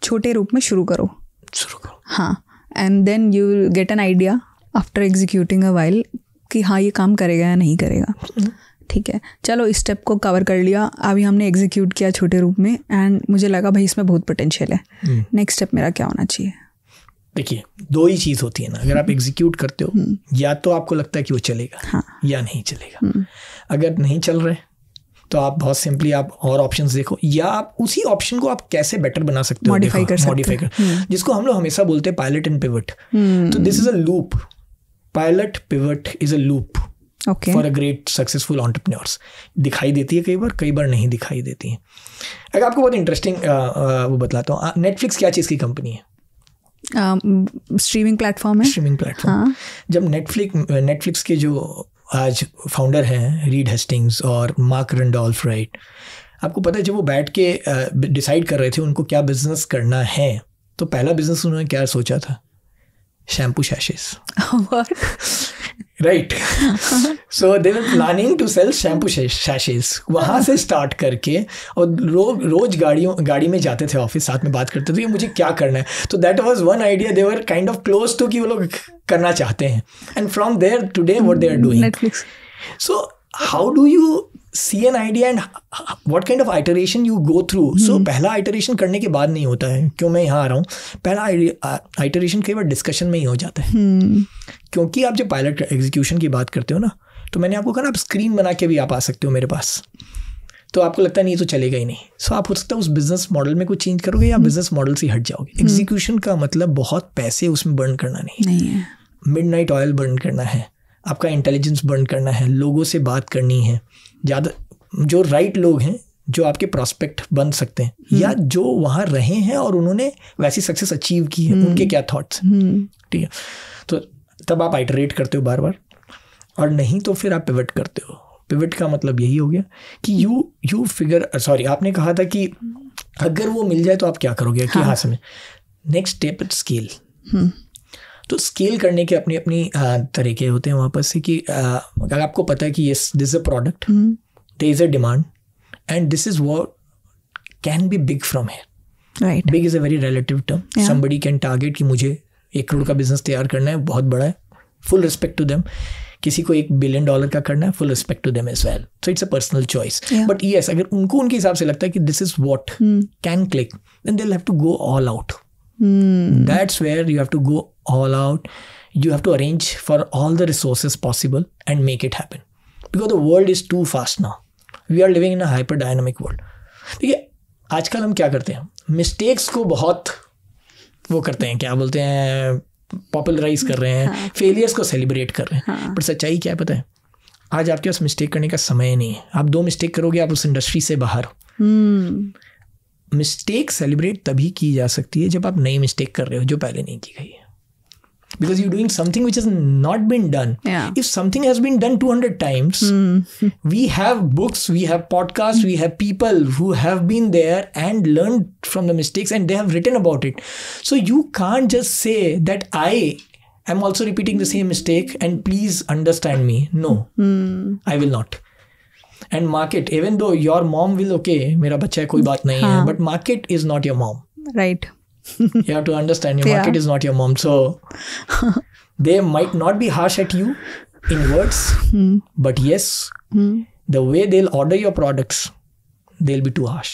छोटे रूप में शुरू करो. हाँ, and then you get an idea after executing a while कि हाँ ये काम करेगा या नहीं करेगा. ठीक है, चलो इस स्टेप को कवर कर लिया, अभी हमने एग्जीक्यूट किया छोटे रूप में एंड मुझे लगा भाई इसमें बहुत पोटेंशियल है. नेक्स्ट स्टेप मेरा क्या होना चाहिए? देखिए, दो ही चीज़ होती है ना. अगर आप एग्जीक्यूट करते हो, या तो आपको लगता है कि वो चलेगा या नहीं चलेगा. अगर नहीं चल रहे तो आप बहुत सिंपली आप और ऑप्शंस देखो, या आप उसी ऑप्शन को आप कैसे बेटर बना सकते हो, मॉडिफाई कर जिसको हम लोग हमेशा बोलते हैं पायलट एंड पिवट. तो this is a loop. Pilot pivot is a loop for a great successful entrepreneurs. दिखाई देती है कई बार नहीं दिखाई देती है. अगर आपको बहुत इंटरेस्टिंग वो बतलाता हूँ. नेटफ्लिक्स क्या चीज़ की कंपनी है? स्ट्रीमिंग प्लेटफॉर्म है. Streaming platform. जब नेटफ्लिक्स के जो आज फाउंडर हैं रीड हेस्टिंग्स और मार्क रेंडोल्फ, राइट, आपको पता है जब वो बैठ के डिसाइड कर रहे थे उनको क्या बिजनेस करना है, तो पहला बिजनेस उन्होंने क्या सोचा था? Shampoo शैशेस. Right. So they were planning to cell shampoo शैशेस. वहाँ से स्टार्ट करके और रोज गाड़ी में जाते थे ऑफिस, साथ में बात करते थे मुझे क्या करना है. तो that was one idea they were kind of close to कि वो लोग करना चाहते हैं. And from there today what they are doing. So how do you see an idea and what kind of iteration you go through. So पहला iteration करने के बाद नहीं होता है. क्यों मैं यहाँ आ रहा हूँ? पहला iteration कई बार डिस्कशन में ही हो जाता है. क्योंकि आप जब पायलट एग्जीक्यूशन की बात करते हो ना, तो मैंने आपको कहा ना आप स्क्रीन बना के भी आप आ सकते हो मेरे पास. तो आपको लगता है नहीं तो चलेगा ही नहीं. सो आप हो सकता है उस बिजनेस मॉडल में कुछ चेंज करोगे या बिजनेस मॉडल से हट जाओगे. एग्जीक्यूशन का मतलब बहुत पैसे उसमें बर्न करना नहीं है. मिडनाइट ऑयल बर्न करना है, आपका इंटेलिजेंस बर्न करना है, लोगों से बात करनी है, ज़्यादा जो राइट लोग हैं जो आपके प्रॉस्पेक्ट बन सकते हैं, या जो वहाँ रहे हैं और उन्होंने वैसी सक्सेस अचीव की है, उनके क्या थॉट्स. ठीक है, तो तब आप आइटरेट करते हो बार बार, और नहीं तो फिर आप पिवट करते हो. पिवट का मतलब यही हो गया कि यू फिगर, सॉरी आपने कहा था कि अगर वो मिल जाए तो आप क्या करोगे. कि हाँ समय नेक्स्ट स्टेप इट स्केल. तो स्केल करने के अपनी अपनी तरीके होते हैं वापस से कि अगर आपको पता है कि yes this is a product, there is a demand and this is what can be big from here. Right. Big is a very relative term. Somebody can target कि मुझे 1 करोड़ का बिजनेस तैयार करना है, बहुत बड़ा है, फुल रिस्पेक्ट टू देम. किसी को $1 बिलियन का करना है, full respect to them as well. So it's a personal choice. But yes, अगर उनको उनके हिसाब से लगता है कि this is what can click, then they will have to go all out. That's where you have to go all out. You have to arrange for all the resources possible and make it happen. Because the world is too fast now. We are living in a hyper dynamic world. देखिए आजकल हम क्या करते हैं, mistakes को बहुत वो करते हैं, क्या बोलते हैं, पॉपुलराइज कर रहे हैं, फेलियर्स को सेलिब्रेट कर रहे हैं. पर सच्चाई क्या है पता है? आज आपके पास मिस्टेक करने का समय नहीं है. आप 2 मिस्टेक करोगे आप उस इंडस्ट्री से बाहर हो. मिस्टेक सेलिब्रेट तभी की जा सकती है जब आप नई मिस्टेक कर रहे हो जो पहले नहीं की गई है. Because you're doing something which has not been done. Yeah. If something has been done 200 times, we have books, we have podcasts, we have people who have been there and learned from the mistakes and they have written about it. So you can't just say that I am also repeating the same mistake and please understand me. No, I will not. And market, even though your mom will, okay, मेरा बच्चा है कोई बात नहीं है, but market is not your mom. Right. You have to understand your market is not your mom. So they might not be harsh at you in words, but yes, the way they'll order your products, they'll be too harsh.